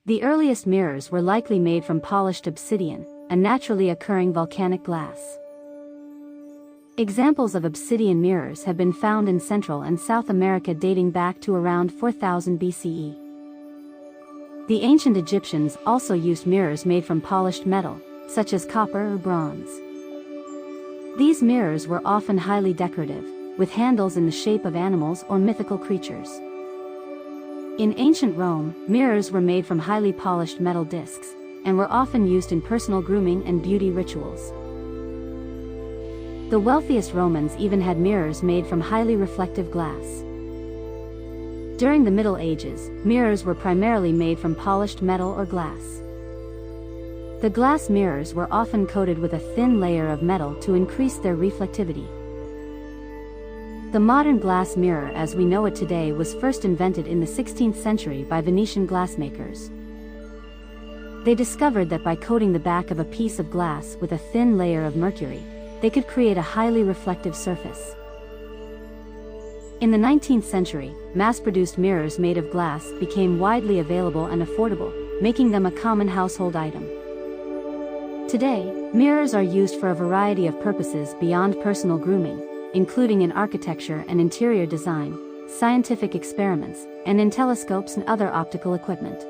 The earliest mirrors were likely made from polished obsidian, a naturally occurring volcanic glass. Examples of obsidian mirrors have been found in Central and South America dating back to around 4000 BCE. The ancient Egyptians also used mirrors made from polished metal, such as copper or bronze. These mirrors were often highly decorative, with handles in the shape of animals or mythical creatures. In ancient Rome, mirrors were made from highly polished metal discs, and were often used in personal grooming and beauty rituals. The wealthiest Romans even had mirrors made from highly reflective glass. During the Middle Ages, mirrors were primarily made from polished metal or glass. The glass mirrors were often coated with a thin layer of metal to increase their reflectivity. The modern glass mirror as we know it today was first invented in the 16th century by Venetian glassmakers. They discovered that by coating the back of a piece of glass with a thin layer of mercury, they could create a highly reflective surface. In the 19th century, mass-produced mirrors made of glass became widely available and affordable, making them a common household item. Today, mirrors are used for a variety of purposes beyond personal grooming, including in architecture and interior design, scientific experiments, and in telescopes and other optical equipment.